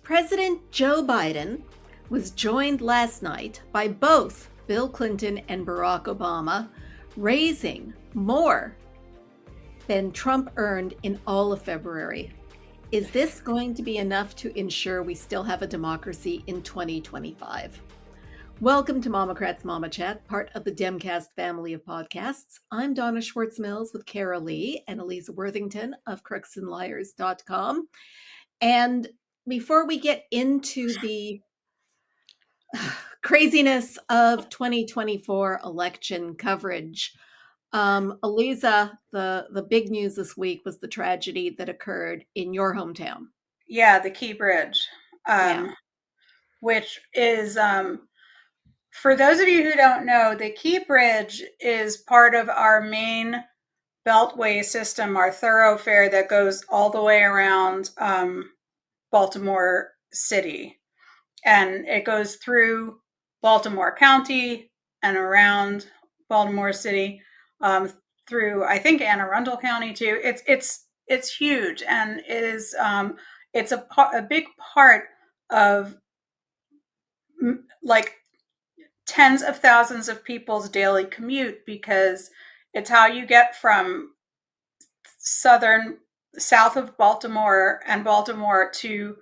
President Joe Biden was joined last night by both Bill Clinton and Barack Obama, raising more than Trump earned in all of February. Is this going to be enough to ensure we still have a democracy in 2025? Welcome to MOMocrats MOMochat, part of the Demcast family of podcasts. I'm Donna Schwartz Mills with Karoli and Aliza Worthington of crooksandliars.com. And before we get into the craziness of 2024 election coverage, Aliza, the big news this week was the tragedy that occurred in your hometown. Yeah, the Key Bridge, Yeah. which is, for those of you who don't know, the Key Bridge is part of our main beltway system, our thoroughfare that goes all the way around Baltimore City. And it goes through Baltimore County and around Baltimore City, through, I think, Anne Arundel County too. It's huge, and it is it's a big part of like tens of thousands of people's daily commute, because it's how you get from south of Baltimore and Baltimore to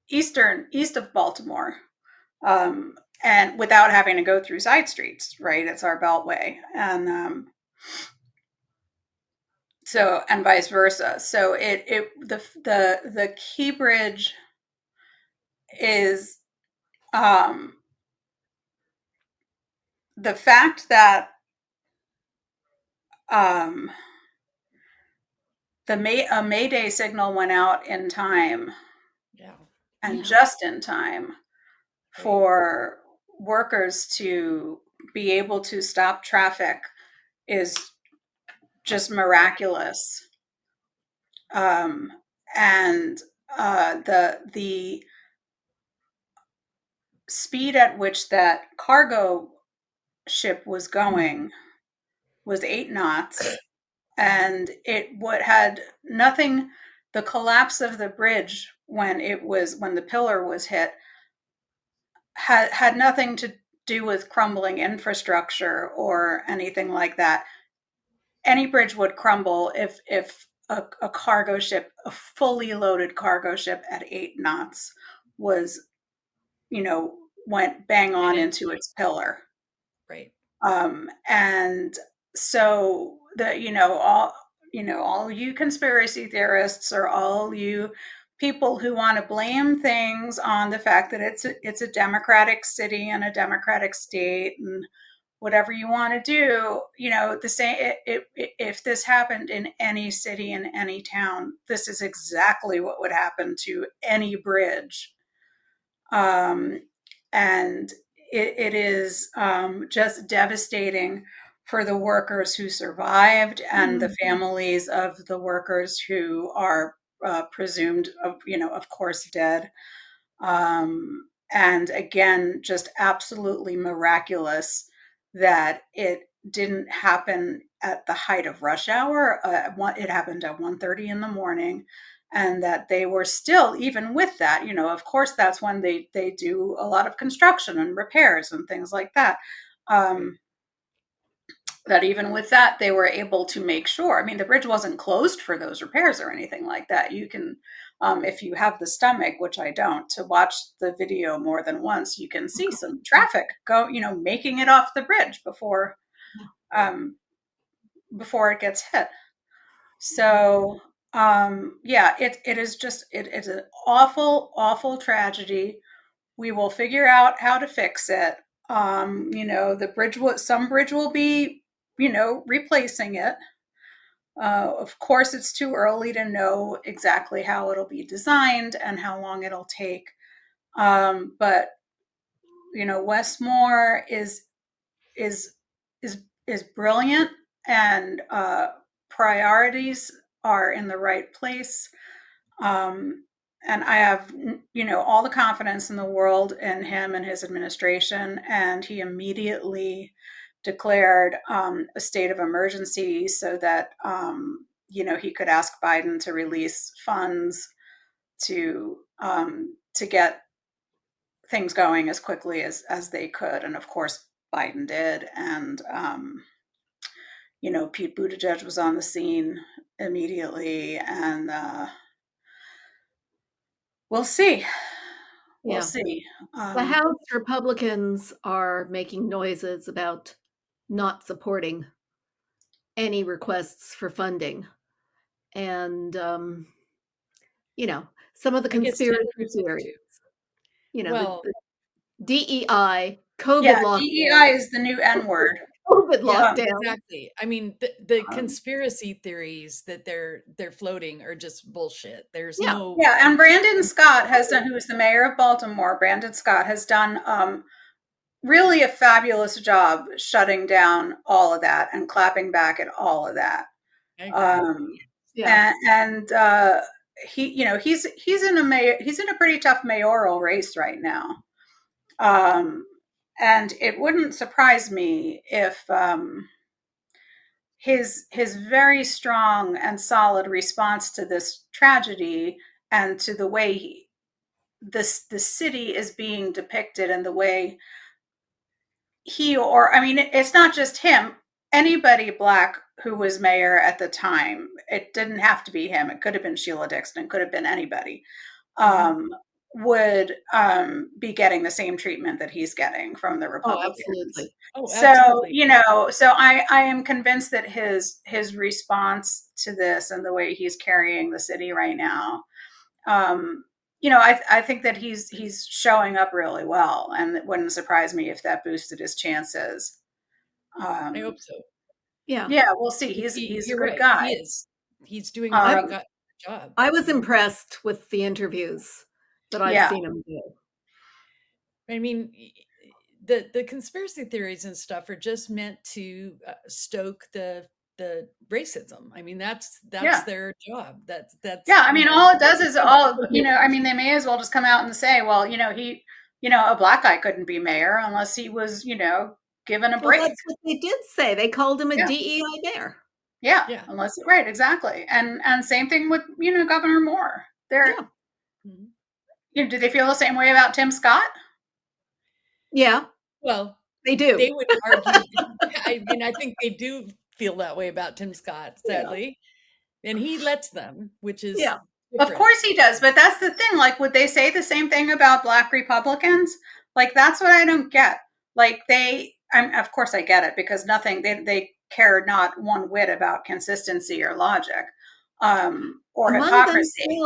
east of Baltimore, and without having to go through side streets, right? It's our beltway, and so, and vice versa. So the Key Bridge is the fact that a Mayday signal went out in time, and just in time for workers to be able to stop traffic is just miraculous. And the speed at which that cargo ship was going was 8 knots, and had nothing. The collapse of the bridge when the pillar was hit had nothing to do with crumbling infrastructure or anything like that. Any bridge would crumble if a cargo ship, a fully loaded cargo ship at 8 knots was, went bang on into its pillar. Right. And so all you conspiracy theorists, or all you people who want to blame things on the fact that it's a democratic city and a democratic state and whatever you want to do, the same. If this happened in any city, in any town, this is exactly what would happen to any bridge. And it is just devastating for the workers who survived and the families of the workers who are presumed, of course, dead. And again, just absolutely miraculous that it didn't happen at the height of rush hour. It happened at 1:30 in the morning, and that they were still, even with that, of course, that's when they do a lot of construction and repairs and things like that. That even with that, they were able to make sure. I mean, the bridge wasn't closed for those repairs or anything like that. You can, if you have the stomach, which I don't, to watch the video more than once, you can see some traffic making it off the bridge before it gets hit. So it's an awful tragedy. We will figure out how to fix it. Some bridge will be, replacing it. Of course, it's too early to know exactly how it'll be designed and how long it'll take. But Westmore is brilliant, and priorities are in the right place. And I have, all the confidence in the world in him and his administration. And he immediately declared a state of emergency so that, he could ask Biden to release funds to get things going as quickly as they could. And of course, Biden did. And, Pete Buttigieg was on the scene immediately. And we'll see. We'll Yeah. see. The House Republicans are making noises about not supporting any requests for funding. And, some of the I guess conspiracy senators theories, too. Well, the DEI, COVID Yeah, lockdown, DEI is the new N word. COVID yeah, lockdown. exactly. I mean, the Um, conspiracy theories that they're floating are just bullshit. There's Yeah. no Yeah, and Brandon Scott has done, who is the mayor of Baltimore, Brandon Scott has done really a fabulous job shutting down all of that and clapping back at all of that. I agree. Yeah. And he's in a pretty tough mayoral race right now. And it wouldn't surprise me if his very strong and solid response to this tragedy and to the way the city is being depicted and the way it's not just him, anybody Black who was mayor at the time, it didn't have to be him, it could have been Sheila Dixon, it could have been anybody, would be getting the same treatment that he's getting from the Republicans. Absolutely. So I am convinced that his response to this and the way he's carrying the city right now, I think that he's showing up really well, and it wouldn't surprise me if that boosted his chances. I hope so. Yeah, we'll see. He's a You're good right. guy. He is. He's doing a great job. I was impressed with the interviews that I've seen him do. I mean, the conspiracy theories and stuff are just meant to stoke the racism. I mean, that's their job. That's yeah. I mean, all it does is they may as well just come out and say, well, a Black guy couldn't be mayor unless he was, given a break. Well, that's what they did say. They called him a Yeah. DEI mayor. Yeah. Right, exactly. And same thing with, Governor Moore. Do they feel the same way about Tim Scott? Yeah. Well, they do. They would argue. I mean, I think they do feel that way about Tim Scott, sadly. Yeah. And he lets them, which is different. Of course he does, but that's the thing. Like, would they say the same thing about Black Republicans? Like, that's what I don't get. Like, of course I get it, because they care not one whit about consistency or logic, or among hypocrisy.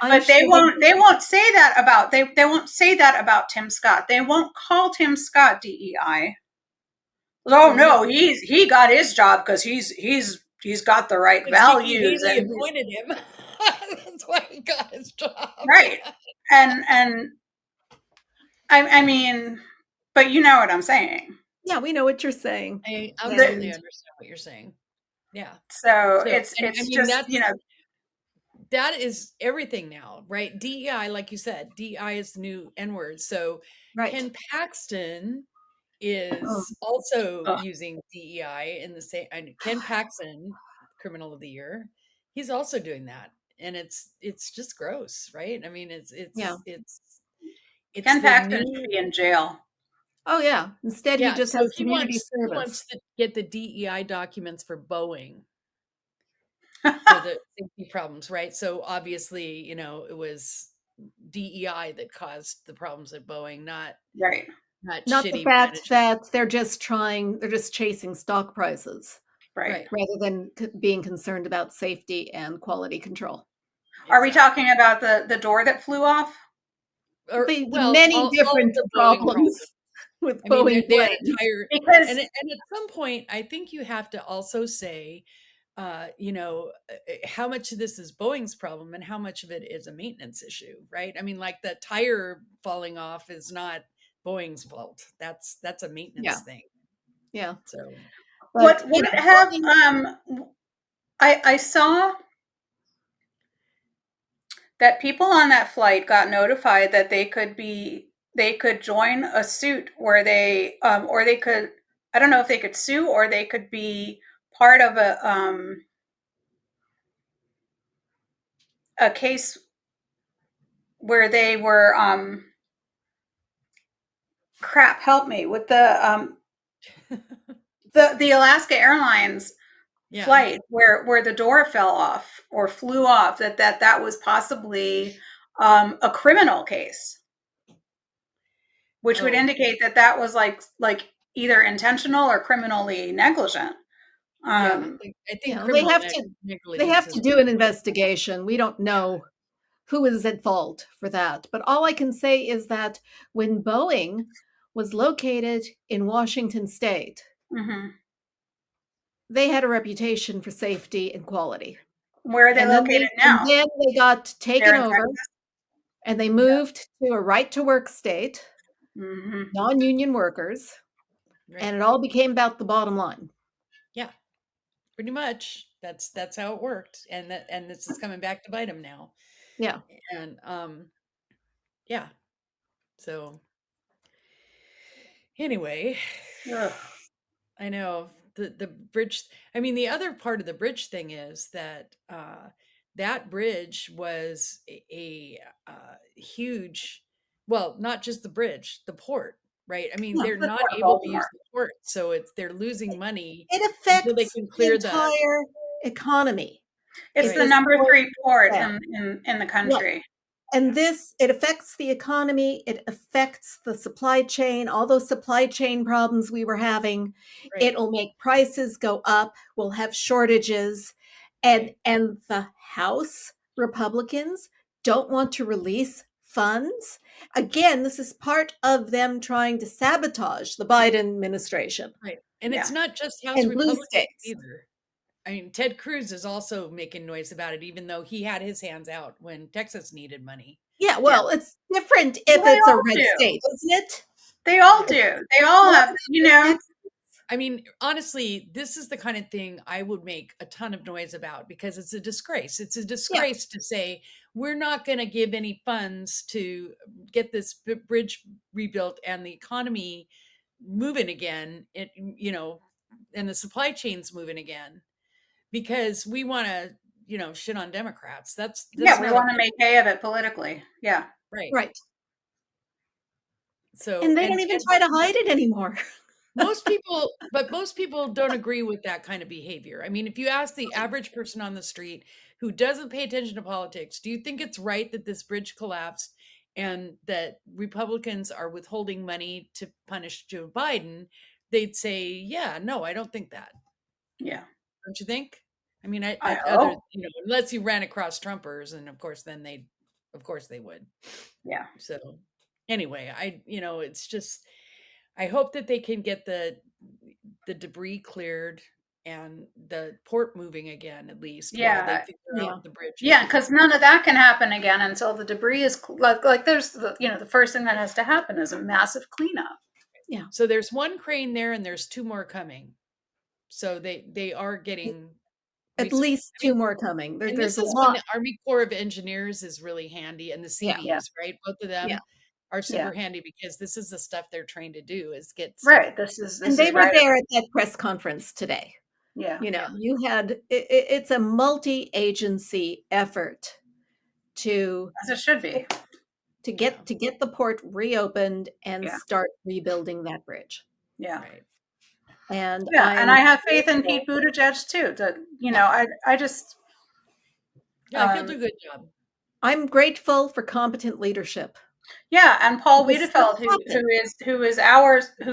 But they won't say that about they won't say that about Tim Scott. They won't call Tim Scott DEI. Oh no, he got his job because he's got the right values. He appointed him. That's why he got his job. Right. And I mean, but you know what I'm saying. Yeah, we know what you're saying. I absolutely understand what you're saying. Yeah. So it's just, that is everything now, right? DEI, like you said, DEI is the new N-word. So Ken Paxton is also using DEI in the same. Ken Paxton, Criminal of the Year, he's also doing that, and it's just gross, right? I mean, it's Ken Paxton should be in jail. Oh yeah. Instead, he just has community service. He wants to get the DEI documents for Boeing for the safety problems, right? So obviously, it was DEI that caused the problems at Boeing, not right. Not the fact that they're just chasing stock prices, right? Rather than being concerned about safety and quality control. Are we talking about the door that flew off? The many different problems with Boeing planes. And at some point, I think you have to also say, how much of this is Boeing's problem and how much of it is a maintenance issue, right? I mean, like the tire falling off is not Boeing's fault. That's a maintenance thing. Yeah. So what would it have? I saw that people on that flight got notified that they could join a suit where they or they could, I don't know if they could sue or they could be part of a case where they were crap, help me with the Alaska Airlines flight where the door fell off or flew off, that was possibly a criminal case, which would indicate that was like either intentional or criminally negligent. I think they have to do an investigation. We don't know who is at fault for that. But all I can say is that when Boeing was located in Washington State, they had a reputation for safety and quality. Where are they located now? And then they got taken over and they moved to a right-to-work state, non-union workers, and it all became about the bottom line. Yeah, pretty much. That's how it worked, and this is coming back to bite them now. Yeah, and yeah. So anyway, I know the bridge. I mean, the other part of the bridge thing is that that bridge was a huge. Well, not just the bridge, the port. Right. I mean, they're not able to use the port, so they're losing money. It affects they can clear the entire economy. It's the number 3 port in the country. Right. And it affects the economy. It affects the supply chain, all those supply chain problems we were having. Right. It'll make prices go up. We'll have shortages. And the House Republicans don't want to release funds. Again, this is part of them trying to sabotage the Biden administration. Right. And it's not just House Republicans either. I mean, Ted Cruz is also making noise about it, even though he had his hands out when Texas needed money. Yeah, well, it's different if it's a red state, isn't it? They all do. They all have, I mean, honestly, this is the kind of thing I would make a ton of noise about because it's a disgrace. It's a disgrace to say we're not going to give any funds to get this bridge rebuilt and the economy moving again, and the supply chains moving again. Because we want to, shit on Democrats. We want to make hay of it politically. Yeah. Right. So, and they don't even try to hide it anymore. Most people don't agree with that kind of behavior. I mean, if you ask the average person on the street who doesn't pay attention to politics, do you think it's right that this bridge collapsed and that Republicans are withholding money to punish Joe Biden? They'd say, yeah, no, I don't think that. Yeah. Don't you think? I mean, unless you ran across Trumpers, and of course they would. Yeah. So anyway, it's just, I hope that they can get the debris cleared and the port moving again, at least. Yeah. While they figure out the bridge. Yeah, because none of that can happen again until the debris is like there's the first thing that has to happen is a massive cleanup. Yeah. So there's one crane there, and there's 2 more coming. So they are getting at least 2 more coming. There's a lot. The Army Corps of Engineers is really handy, and the CVs, right? Both of them are super handy because this is the stuff they're trained to do is get right. And they were there at that press conference today. Yeah. You had it's a multi-agency effort to, as it should be, to get the port reopened and start rebuilding that bridge. Yeah. Right. And and I have faith in Pete Buttigieg too. I just he'll do a good job. I'm grateful for competent leadership. Yeah, and Paul Wiedefeld, who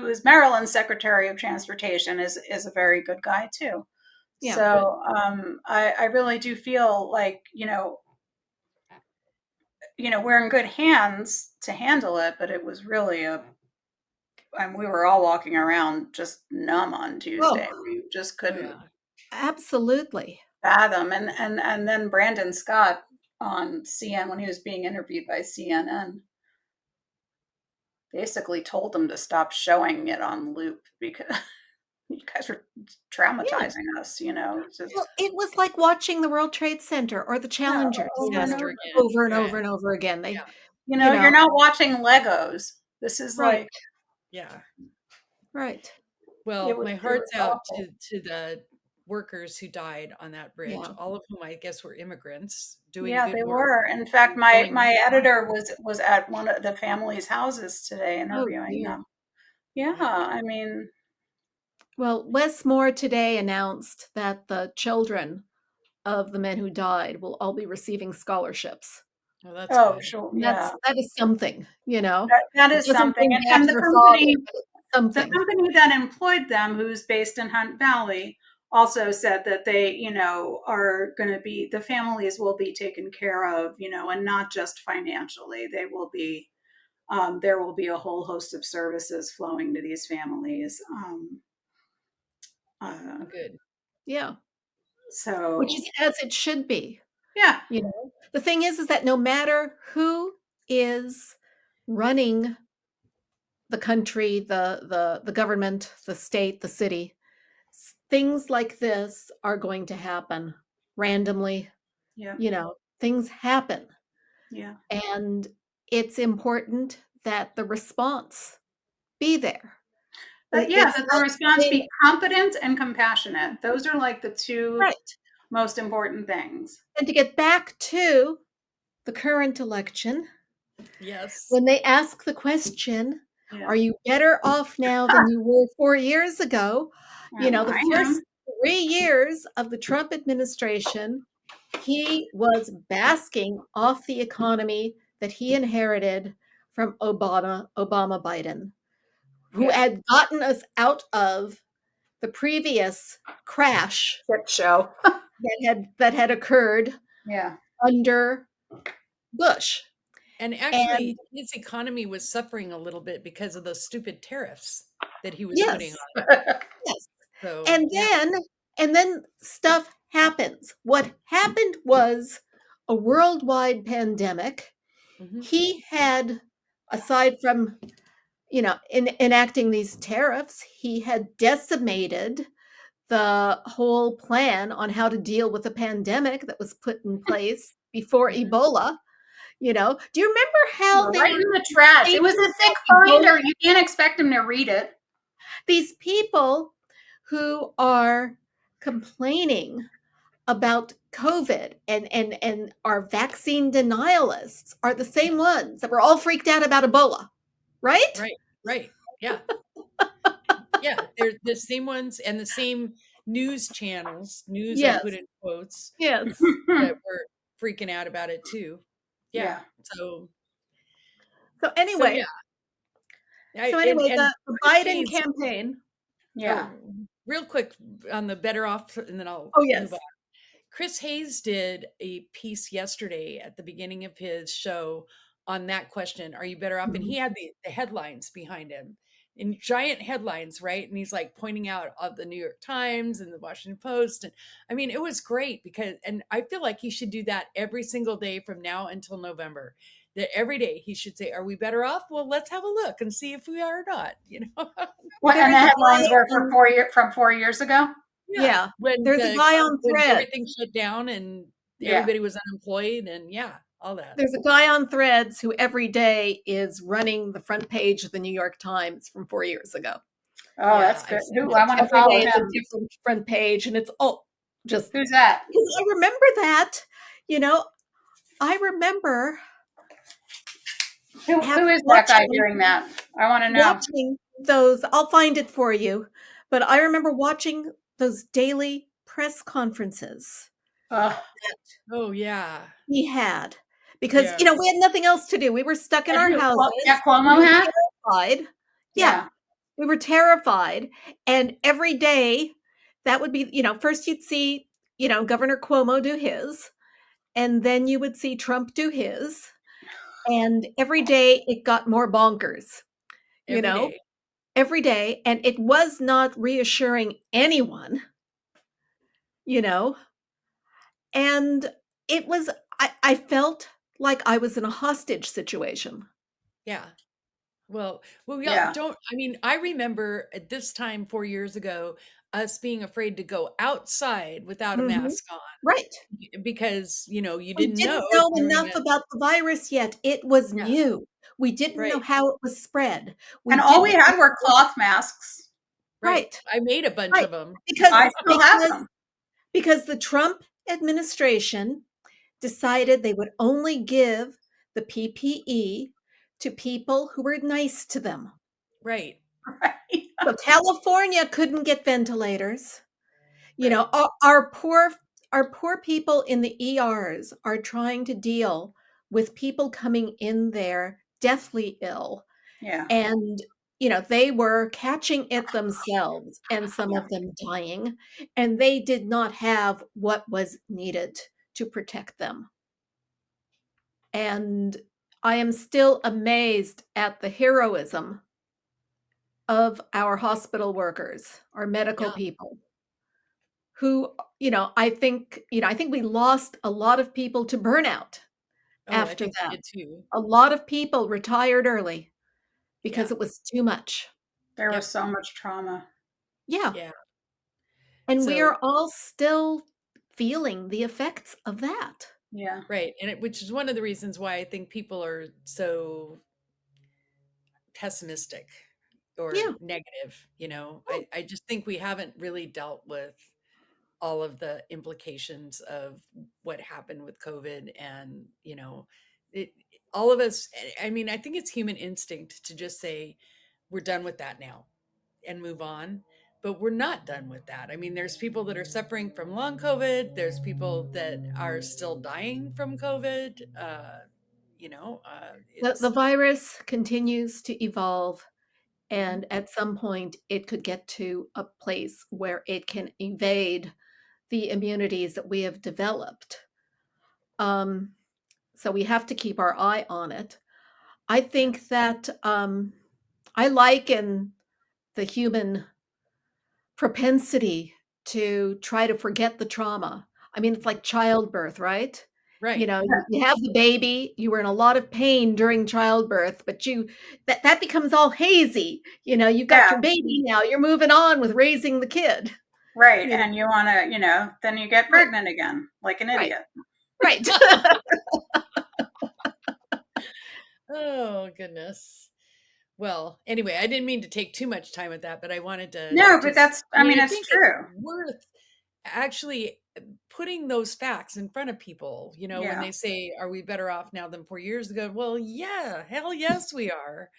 is Maryland's Secretary of Transportation, is a very good guy too. Yeah, so I really do feel like we're in good hands to handle it, but it was really we were all walking around just numb on Tuesday. We just couldn't absolutely fathom. And then Brandon Scott on CNN, when he was being interviewed by CNN, basically told them to stop showing it on loop because you guys are traumatizing us, Well, it was like watching the World Trade Center or the Challenger disaster over and over and over again. You're not watching Legos. This is like right. Well, my heart's out to the workers who died on that bridge, all of whom I guess were immigrants doing good work. Yeah, they were. In fact, my editor was at one of the family's houses today interviewing them. Yeah, I mean. Well, Wes Moore today announced that the children of the men who died will all be receiving scholarships. Oh, that's good. Sure. Yeah. That is something, you know. That is something. And the company that employed them, who's based in Hunt Valley, also said that they, you know, are going to be, the families will be taken care of, you know, and not just financially. They will be, there will be a whole host of services flowing to these families. Good. Yeah. So, which is as it should be. Yeah. You know, the thing is that no matter who is running the country, the government, the state, the city, things like this are going to happen randomly. Yeah. You know, things happen. Yeah. And it's important that the response be there. But yeah, that the response be competent and compassionate. Those are like the two most important things. And to get back to the current election, yes, when they ask the question, are you better off now than you were 4 years ago? You know, the first 3 years of the Trump administration, he was basking off the economy that he inherited from Obama Biden, who had gotten us out of the previous crash show that had occurred under Bush. And actually, his economy was suffering a little bit because of those stupid tariffs that he was putting on it. Yes. So, and then stuff happens. What happened was a worldwide pandemic. He had, aside from, you know, enacting these tariffs, he had decimated the whole plan on how to deal with a pandemic that was put in place before Ebola. You know, do you remember how they in the trash? It was a thick binder. You can't expect them to read it. These people who are complaining about COVID and are vaccine denialists are the same ones that were all freaked out about Ebola, right? Right. Yeah. Yeah, they're the same ones and the same news channels, I put in quotes, that were freaking out about it too. Yeah. So anyway. So anyway, the Biden campaign. Yeah. Real quick on the better off, and then I'll move on. Chris Hayes did a piece yesterday at the beginning of his show on that question, are you better off? And he had the headlines behind him in giant headlines, right? And he's like pointing out the New York Times and the Washington Post. And I mean, it was great and I feel like he should do that every single day from now until November. That every day he should say, are we better off? Well, let's have a look and see if we are or not, you know? What, and the headlines were from 4 years ago? Yeah. When there's a guy on Threads. Everything shut down and everybody was unemployed and all that. There's a guy on Threads who every day is running the front page of the New York Times from 4 years ago. Oh, that's good. I want to follow him. A different front page, and it's just who's that? I remember that. You know, I remember. Who is that guy doing that? I want to know. Watching those, I'll find it for you. But I remember watching those daily press conferences. Oh yeah, he had. Because, you know, we had nothing else to do. We were stuck in our houses. Yeah, Cuomo had? Terrified. Yeah. We were terrified. And every day, that would be, you know, first you'd see, you know, Governor Cuomo do his. And then you would see Trump do his. And every day it got more bonkers. Every day. And it was not reassuring anyone, you know. And it was, I felt like I was in a hostage situation. Yeah. Well, don't, I mean, I remember at this time 4 years ago, us being afraid to go outside without a mask on. Right. Because, you know, you we didn't know enough about the virus yet. It was new. We didn't know how it was spread. All we had were cloth masks. Right. I made a bunch of them. Because I still have them. Because the Trump administration decided they would only give the PPE to people who were nice to them. Right. Right. So California couldn't get ventilators. You know, our poor people in the ERs are trying to deal with people coming in there deathly ill. Yeah. And, you know, they were catching it themselves and some of them dying, and they did not have what was needed to protect them. And I am still amazed at the heroism of our hospital workers, our medical people, who, I think we lost a lot of people to burnout Oh, I after think we that. did too. A lot of people retired early because Yeah. it was too much. There was Yep. so much trauma. Yeah. Yeah. And we So, are all still feeling the effects of that. Yeah. right. And which is one of the reasons why I think people are so pessimistic or Yeah. negative. Oh, I just think we haven't really dealt with all of the implications of what happened with COVID. And, it, all of us, I mean, I think it's human instinct to just say, we're done with that now and move on. But we're not done with that. I mean, there's people that are suffering from long COVID. There's people that are still dying from COVID. the It's virus continues to evolve. Mhm. And at some point, it could get to a place where it can evade the immunities that we have developed. Um, so we have to keep our eye on it. I Yeah, think that I liken the human propensity to try to forget the trauma. I mean, it's like childbirth, right? right. You have the baby, you were in a lot of pain during childbirth, but that becomes all hazy. You've got Yeah. your baby now, you're moving on with raising the kid. Right. You know, And you want to, then you get right, pregnant again, like an right, idiot. right. Oh, goodness. Well, anyway, I didn't mean to take too much time with that, but I wanted to No, but just, I mean, I it's think it's true. worth actually putting those facts in front of people, when Yeah. they say, are we better off now than 4 years ago? Well, yeah, hell yes, we are.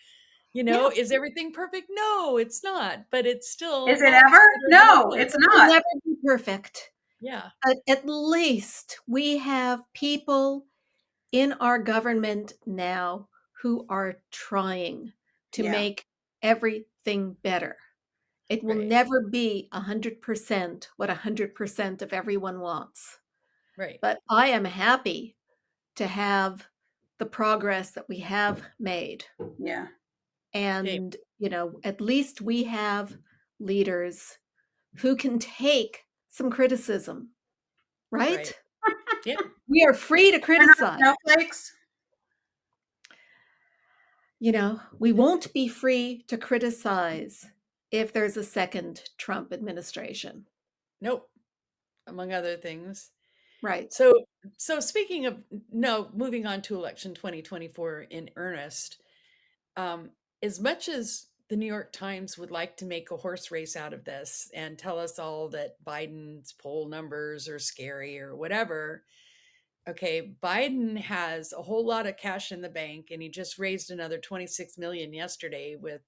Yeah, Is everything perfect? No, it's not, but it's still Is it much ever? better than it No, was. it's it will not. never be perfect. Yeah, But at least we have people in our government now who are trying to Yeah. make everything better. It will right, never be 100% what 100% of everyone wants. right. But I am happy to have the progress that we have made. Yeah. Dave, And, at least we have leaders who can take some criticism, right. right? Yeah, We are free to They're criticize. not snowflakes. We won't be free to criticize if there's a second Trump administration. nope, among other things. Right. So speaking of no, moving on to election 2024 in earnest, um, as much as the New York Times would like to make a horse race out of this and tell us all that Biden's poll numbers are scary or whatever, okay, Biden has a whole lot of cash in the bank, and he just raised another 26 million yesterday with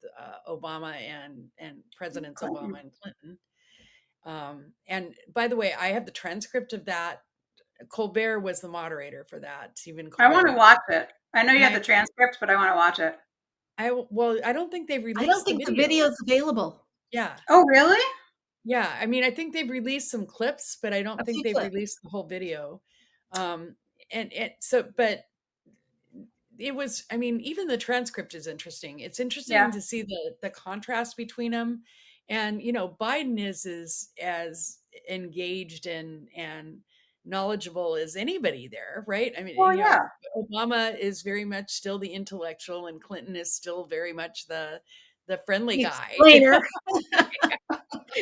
Obama and Presidents Clinton. Obama and Clinton. And by the way, I have the transcript of that. Colbert was the moderator for that. Stephen I want to Colbert. watch it. I know you And have the transcript, but I want to watch it. I don't think they've I don't released the think the video. video is available. Yeah. Oh, really? Yeah. I mean, I think they've released some clips, but I don't A think few they've clips. released the whole video. And so, but it was, I mean, even the transcript is interesting. It's Yeah. interesting to see the contrast between them. And, Biden is as engaged and knowledgeable as anybody there, right? I mean, Well, yeah. Obama is very much still the intellectual, and Clinton is still very much the friendly The guy. explainer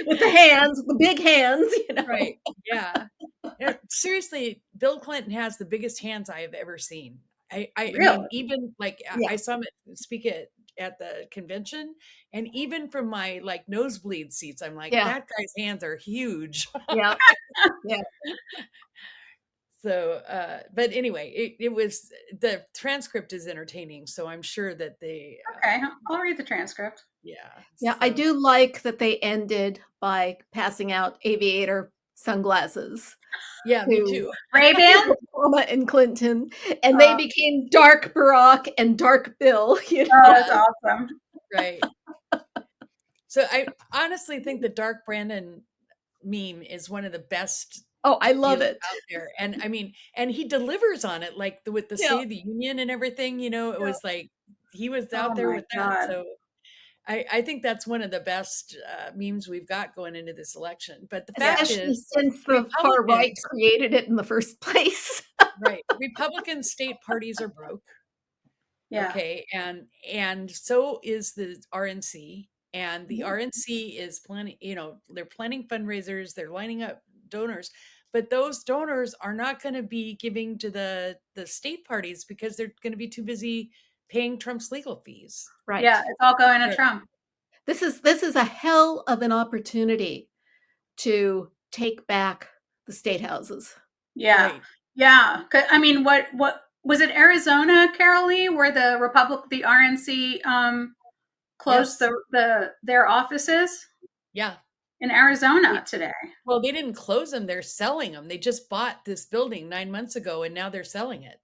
with the hands, the big hands. Right. Yeah. Yeah, seriously, Bill Clinton has the biggest hands I have ever seen. I Really? mean, even like Yeah. I saw him speak at at the convention, and even from my like nosebleed seats, I'm like, Yeah. that guy's hands are huge. Yeah. Yeah. So, but anyway, it was, the transcript is entertaining, so I'm sure that they. Okay, I'll read the transcript. Yeah. Yeah, I do like that they ended by passing out aviator sunglasses. Yeah, me too. Ray-Ban? Obama and Clinton, and they became Dark Barack and Dark Bill. You know? Oh, that's awesome. Right. So I honestly think the Dark Brandon meme is one of the best. Oh, I love it out there. And I mean, and he delivers on it, like with the State of the Union and everything, you know, it was like, he was out there with that. So I think that's one of the best memes we've got going into this election. But the fact is, since the far right created it in the first place. Right. Republican state parties are broke. Yeah. Okay. And so is the RNC. And the RNC is planning, you know, they're planning fundraisers, they're lining up donors, but those donors are not going to be giving to the state parties because they're going to be too busy paying Trump's legal fees. Right. Yeah, it's all going to Trump. This is a hell of an opportunity to take back the state houses. Yeah. Right. Yeah. I mean, what was it, Arizona, Karoli, where the RNC closed their offices? Yeah. In Arizona today. Well, they didn't close them, they're selling them. They just bought this building 9 months ago and now they're selling it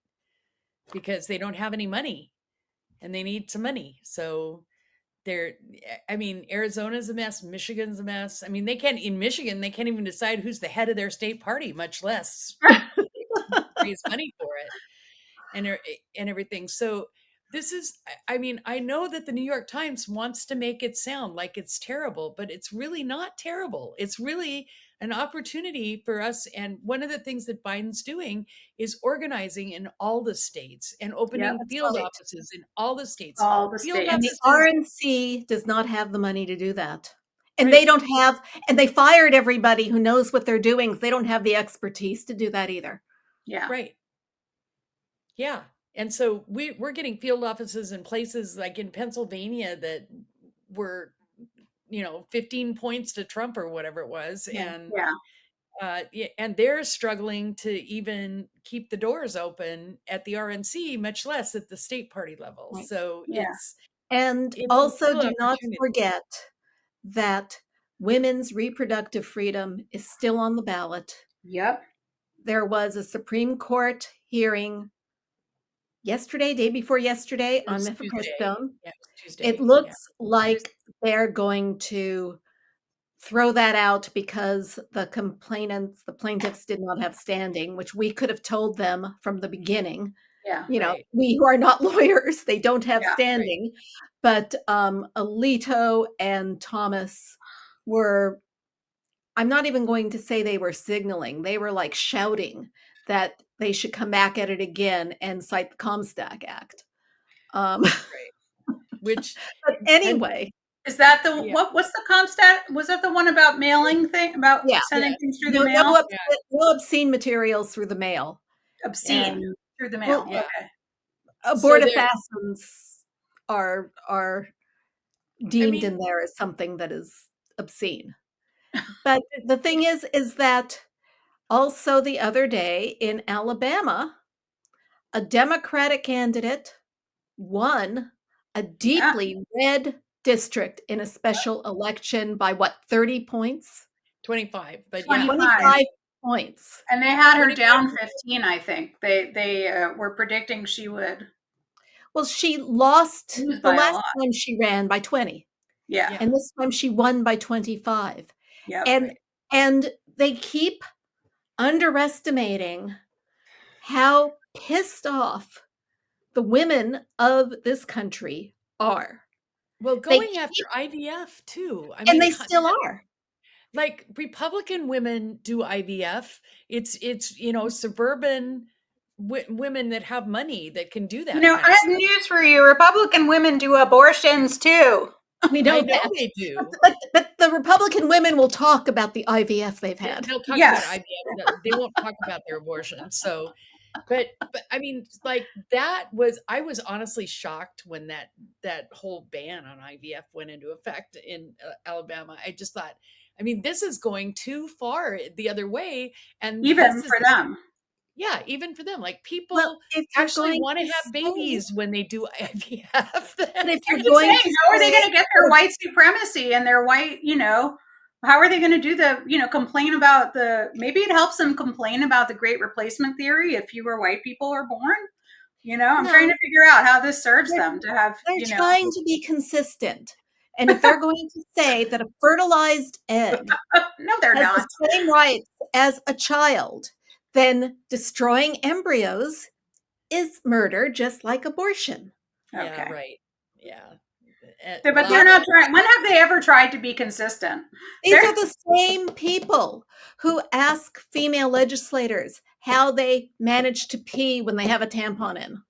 because they don't have any money and they need some money. So I mean, Arizona's a mess, Michigan's a mess. I mean, in Michigan, they can't even decide who's the head of their state party, much less raise money for it and everything. So this is, I mean, I know that the New York Times wants to make it sound like it's terrible, but it's really not terrible. It's really an opportunity for us. And one of the things that Biden's doing is organizing in all the states and opening field offices in all the states. All the states. And the RNC does not have the money to do that. And they don't have, and they fired everybody who knows what they're doing. They don't have the expertise to do that either. Yeah. Right. Yeah. And so we're getting field offices in places like in Pennsylvania that were, you know, 15 points to Trump or whatever it was. And and they're struggling to even keep the doors open at the RNC, much less at the state party level. Right. So it's also do not forget that women's reproductive freedom is still on the ballot. Yep. There was a Supreme Court hearing day before yesterday on mifepristone. It looks like they're going to throw that out because the plaintiffs did not have standing, which we could have told them from the beginning. Yeah. You know, we who are not lawyers, they don't have standing. Right. But Alito and Thomas were, I'm not even going to say they were signaling. They were like shouting that they should come back at it again and cite the Comstock Act. Which, but anyway. Is that the, what's the Comstock? Was that the one about mailing thing, about sending things through the mail? No obscene materials through the mail. Obscene through the mail. Okay. Abortifacients are deemed in there as something that is obscene. But the thing is that also the other day in Alabama, a Democratic candidate won a deeply red district in a special election by 30 points? 25, but 25 points. And they had her down 15, I think. They were predicting she would. Well, she lost the last time she ran by 20. Yeah. And this time she won by 25. Yeah. And they keep underestimating how pissed off the women of this country are. Well, going after IVF too. I mean, and they still are. Like Republican women do IVF. It's you know, suburban women that have money that can do that. You know, I have news for you. Republican women do abortions too. We know they do. But the Republican women will talk about the IVF they've had. They'll talk about IVF. They won't talk about their abortion. So, But I mean, like I was honestly shocked when that whole ban on IVF went into effect in Alabama. I just thought, I mean, this is going too far the other way, and Even this is for them. yeah, even for them. Like Well, people if you're actually going want to to have babies when they do IVF. but if I you're keep going saying, to how are they going say, to get their white supremacy and their white, how are they going to do complain about maybe it helps them complain about the great replacement theory if fewer white people are born? I'm trying no, to figure out how this serves they're, them to have, they're trying to be consistent. And if they're going to say that a fertilized egg no, they're has not. the same rights as a child, then destroying embryos is murder, just like abortion. Yeah, Okay. right. Yeah. But they're not trying. When have they ever tried to be consistent? These are the same people who ask female legislators how they manage to pee when they have a tampon in.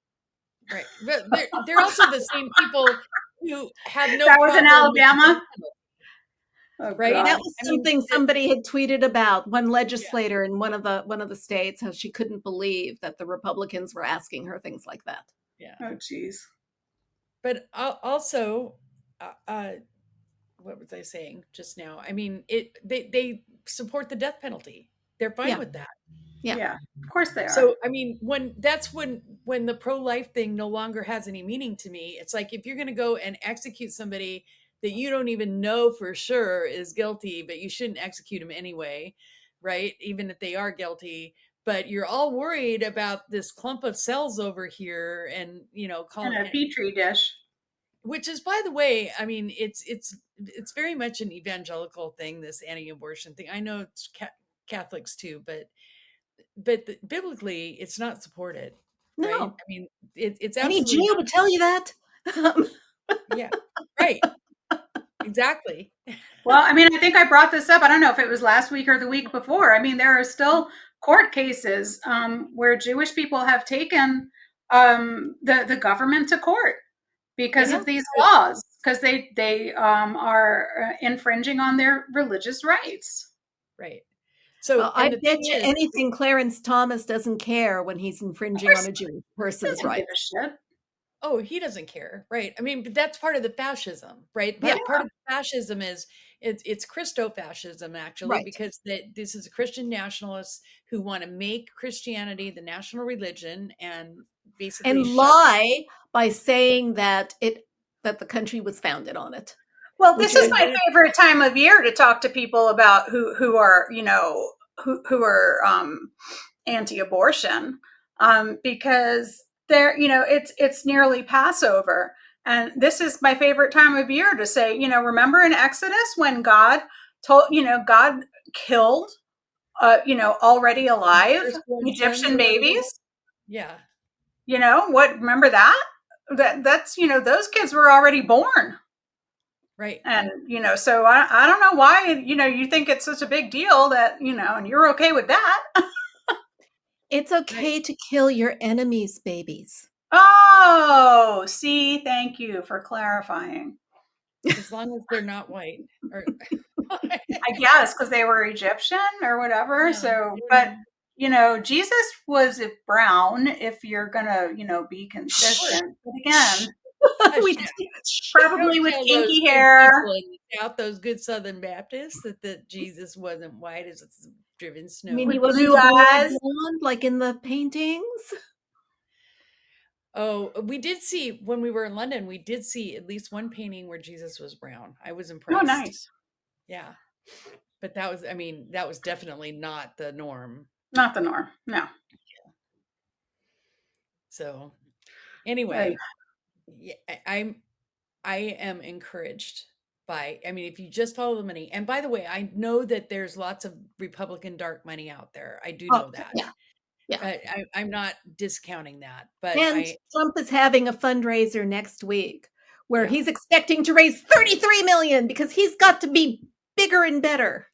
Right. But they're also the same people who have no that was in problem with Alabama. Oh, right. God. That was something somebody had tweeted about one legislator in one of the states, how she couldn't believe that the Republicans were asking her things like that. Yeah. Oh, geez. But also, what was I saying just now? I mean, they support the death penalty. They're fine with that. Yeah, of course they are. So, I mean, when the pro-life thing no longer has any meaning to me, it's like if you're going to go and execute somebody that you don't even know for sure is guilty, but you shouldn't execute them anyway, right? Even if they are guilty, but you're all worried about this clump of cells over here and, in a petri dish. Which is, by the way, I mean, it's very much an evangelical thing, this anti-abortion thing. I know it's Catholics too, but biblically, it's not supported, no. right? I mean, it's any Jew would tell you that. Yeah, right. Exactly. Well, I mean, I think I brought this up. I don't know if it was last week or the week before. I mean, there are still court cases where Jewish people have taken the government to court because of these laws, because they are infringing on their religious rights. Right. So well, I bet you anything Clarence Thomas doesn't care when he's infringing on a Jewish person's rights. Oh, he doesn't care, right? I mean, but that's part of the fascism, right? Part of the fascism is it's Christo-fascism, actually, because this is Christian nationalists who want to make Christianity the national religion and basically lie by saying that the country was founded on it. Well, this is my favorite time of year to talk to people about who are who are anti-abortion because they're it's nearly Passover, and this is my favorite time of year to say remember in Exodus when God told God killed already alive Egyptian babies. Yeah. Remember that's those kids were already born. Right. And, so I don't know why, you think it's such a big deal that, and you're okay with that. It's okay to kill your enemies' babies. Oh, see, thank you for clarifying. As long as they're not white. Or I guess because they were Egyptian or whatever. Yeah, so, but, Jesus was brown if you're going to, be consistent. But again, probably with kinky hair. Out those good Southern Baptists that Jesus wasn't white as it's driven snow. I mean, he wasn't blonde like in the paintings. Oh, we did see when we were in London. We did see at least one painting where Jesus was brown. I was impressed. Oh, nice. Yeah, but that was definitely not the norm. Not the norm. No. Yeah. So, anyway, yeah, I am encouraged by, if you just follow the money. And by the way, I know that there's lots of Republican dark money out there. I do know that. Yeah. Yeah. I'm not discounting that. But Trump is having a fundraiser next week where he's expecting to raise $33 million because he's got to be bigger and better,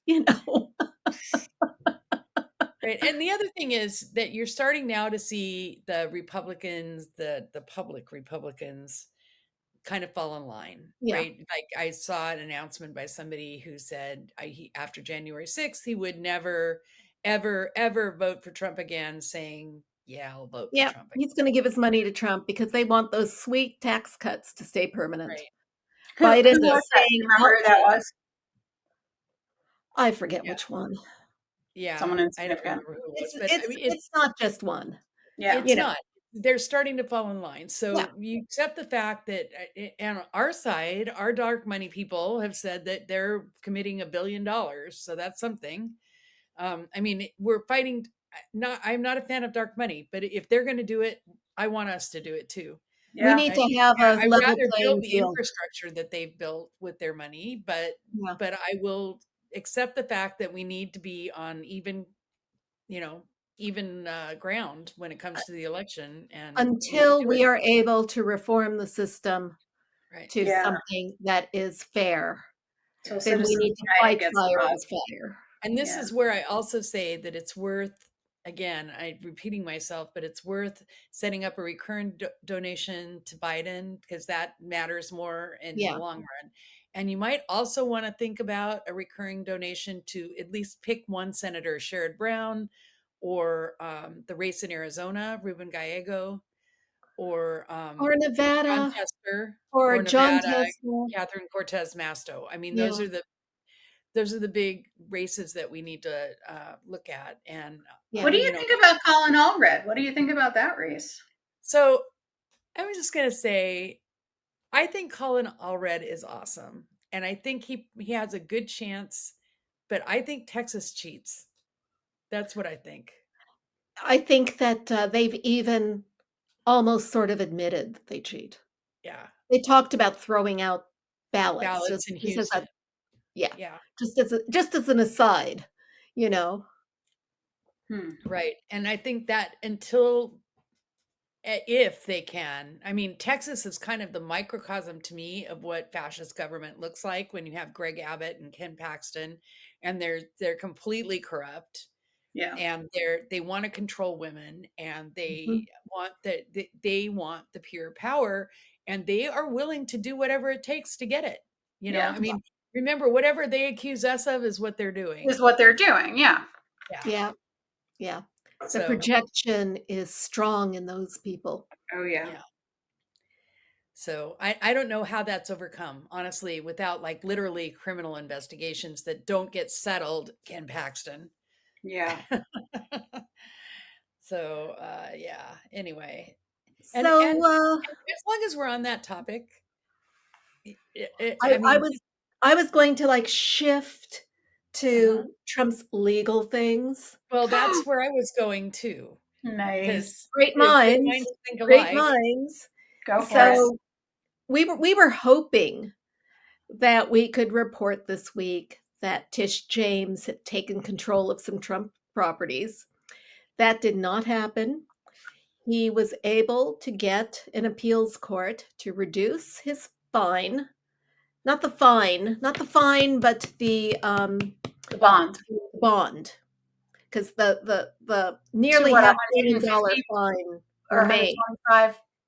Right. And the other thing is that you're starting now to see the Republicans, the public Republicans, kind of fall in line, right? Like I saw an announcement by somebody who said after January 6th, he would never, ever, ever vote for Trump again, saying, yeah, I'll vote Yeah, for Trump. he's going to give his money to Trump because they want those sweet tax cuts to stay permanent. Right. Biden Who was that? saying, Remember who that was? I forget which one. Yeah, Someone I don't insignificant. remember who it was, It's, but I mean, it's not just one. Yeah. it's not. They're starting to fall in line. So Yeah. you accept the fact that on our side, our dark money people have said that they're committing $1 billion. So that's something. I mean, we're fighting. I'm not a fan of dark money, but if they're going to do it, I want us to do it too. We need to have a I'd level rather playing build the field. infrastructure that they've built with their money, but Yeah. I will accept the fact that we need to be on even ground when it comes to the election, and until we are able to reform the system to something that is fair, So then we need to fight fire with fire. And this is where I also say that it's worth, again, I'm repeating myself, but it's worth setting up a recurring donation to Biden, because that matters more in the long run. And you might also want to think about a recurring donation to at least pick one senator, Sherrod Brown, or the race in Arizona, Ruben Gallego, or Nevada, John Tester, or John Nevada, Tester, Catherine Cortez Masto. I mean, those are the big races that we need to look at. And what do you think about Colin Allred? What do you think about that race? So I was just going to say, I think Colin Allred is awesome. And I think he has a good chance, but I think Texas cheats. That's what I think. I think that they've even almost sort of admitted that they cheat. Yeah. They talked about throwing out ballots in Houston. Just as an aside, Right. And I think that if they can, I mean, Texas is kind of the microcosm to me of what fascist government looks like, when you have Greg Abbott and Ken Paxton, and they're completely corrupt. Yeah. And they want to control women, and they want the pure power, and they are willing to do whatever it takes to get it. I mean, remember, whatever they accuse us of is what they're doing. Yeah. Yeah. The projection is strong in those people. Oh, yeah. So I don't know how that's overcome, honestly, without like literally criminal investigations that don't get settled, Ken Paxton. Yeah. So, anyway. So, and as long as we're on that topic, I was going to like shift to Trump's legal things. Well, that's where I was going too. Nice. Great minds. Great minds. Go for it. We were hoping that we could report this week that Tish James had taken control of some Trump properties. That did not happen. He was able to get an appeals court to reduce his fine. Not the fine, but the bond. Because the nearly $500 million fine remained.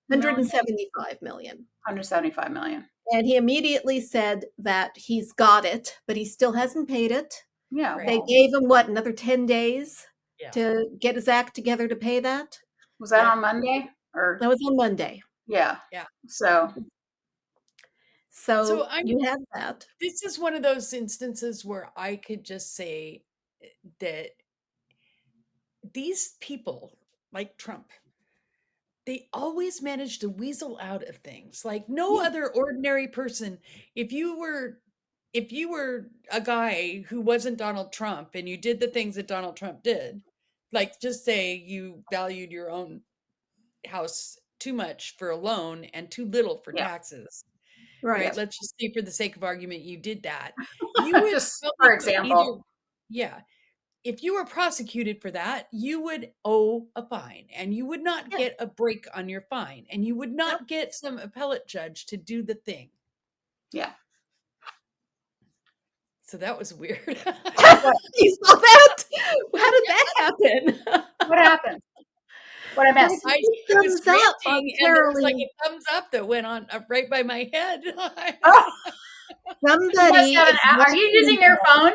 $175 million. $175 million. And he immediately said that he's got it, but he still hasn't paid it. Yeah. They gave him another 10 days to get his act together to pay that. Was that on Monday? That was on Monday. Yeah. Yeah. So you have that. This is one of those instances where I could just say that these people like Trump, they always manage to weasel out of things like no other ordinary person. If you were a guy who wasn't Donald Trump and you did the things that Donald Trump did, like just say you valued your own house too much for a loan and too little for taxes. Right. Let's just say, for the sake of argument, you did that. You would, just for example, if you were prosecuted for that, you would owe a fine, and you would not get a break on your fine, and you would not get some appellate judge to do the thing. Yeah. So that was weird. You saw that? How did that happen? What happened? What I missed? I was ranting, and there was like a thumbs up that went on right by my head. Somebody are you using your phone?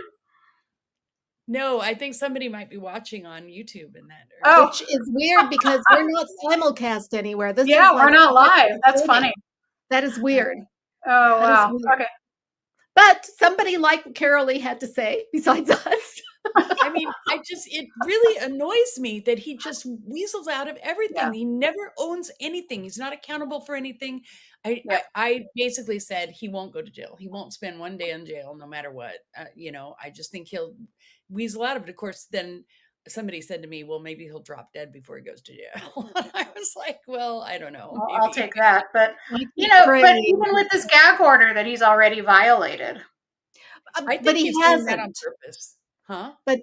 No, I think somebody might be watching on YouTube in that. Which is weird because we're not simulcast anywhere. This Yeah, is like we're not live. That's funny. That is weird. Oh, wow. Weird. Okay. But somebody like Karoli had to say besides us. I mean, it really annoys me that he just weasels out of everything. Yeah. He never owns anything. He's not accountable for anything. I basically said he won't go to jail. He won't spend one day in jail, no matter what. I just think he'll weasel out of it. Of course, then somebody said to me, well, maybe he'll drop dead before he goes to jail. I was like, well, I don't know. Well, I'll take that. But, but even with this gag order that he's already violated. I think he's doing that on purpose. Huh? But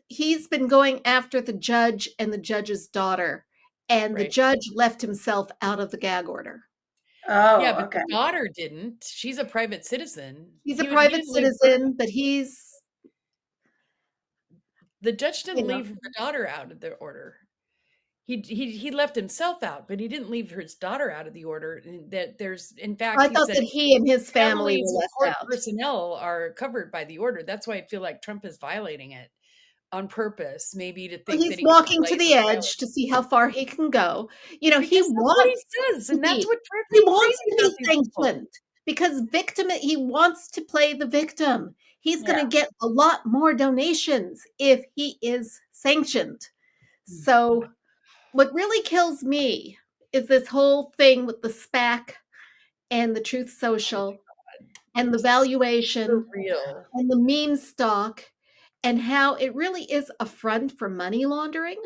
he's been going after the judge and the judge's daughter, and the judge left himself out of the gag order. Oh, yeah, but the daughter didn't. She's a private citizen. He's a private citizen, but the judge didn't leave the daughter out of the order. He left himself out, but he didn't leave his daughter out of the order. That there's, in fact, I thought that he and his family were left out. Personnel are covered by the order. That's why I feel like Trump is violating it on purpose, maybe to think he's walking to the edge to see how far he can go. He wants and that's what he wants to be sanctioned because he wants to play the victim. He's going to get a lot more donations if he is sanctioned. So what really kills me is this whole thing with the SPAC and the Truth Social and the valuation and the meme stock and how it really is a front for money laundering.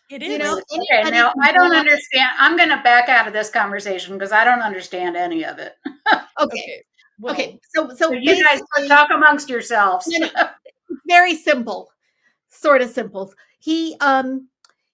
It is. Okay, now I don't understand. I'm going to back out of this conversation because I don't understand any of it. Okay. Well, okay. So you guys talk amongst yourselves. Very simple, sort of simple. He,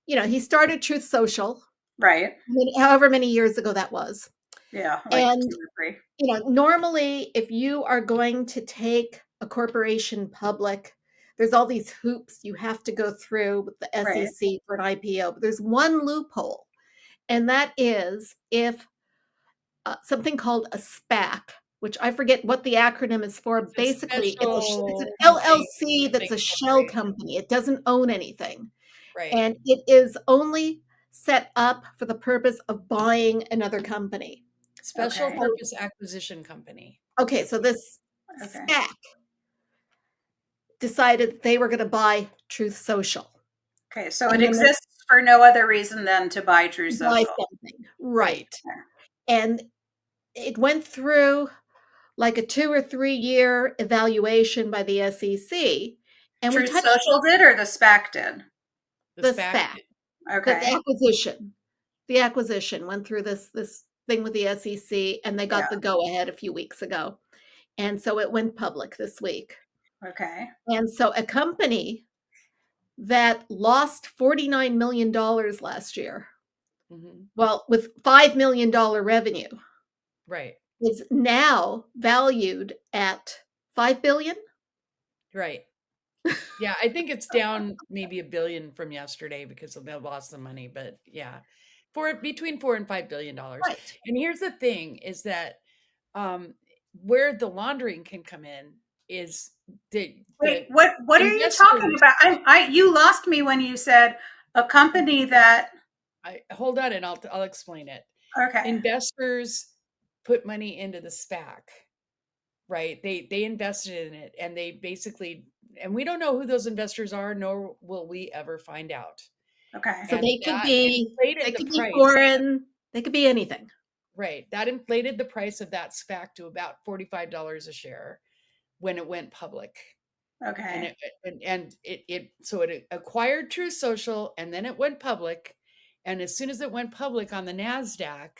he started Truth Social, right? However many years ago that was. Yeah, like and 2 or 3. Normally, if you are going to take a corporation public, there's all these hoops you have to go through with the SEC for an IPO. But there's one loophole, and that is if something called a SPAC, which I forget what the acronym is for. Basically, it's an LLC that's a shell company. It doesn't own anything. Right. And it is only set up for the purpose of buying another company. Special purpose acquisition company. Okay, so this SPAC decided they were going to buy Truth Social. Okay, so it exists for no other reason than to buy Truth Social. Right. And it went through like a 2 or 3 year evaluation by the SEC. And Truth Social did or the SPAC did? The SPAC. Okay. The acquisition went through this thing with the SEC, and they got the go-ahead a few weeks ago. And so it went public this week. Okay. And so a company that lost $49 million last year, well, with $5 million revenue, right, is now valued at $5 billion. Right. Yeah, I think it's down maybe $1 billion from yesterday because they lost some money, but yeah, between $4 and $5 billion. Right. And here's the thing: is that where the laundering can come in is wait, what are you talking about? You lost me when you said a company that. Hold on, and I'll explain it. Okay. Investors put money into the SPAC, right? They invested in it, and they basically, and we don't know who those investors are, nor will we ever find out. Okay. So they could be foreign, they could be anything. Right. That inflated the price of that SPAC to about $45 a share when it went public. Okay. And it acquired Truth Social, and then it went public. And as soon as it went public on the NASDAQ,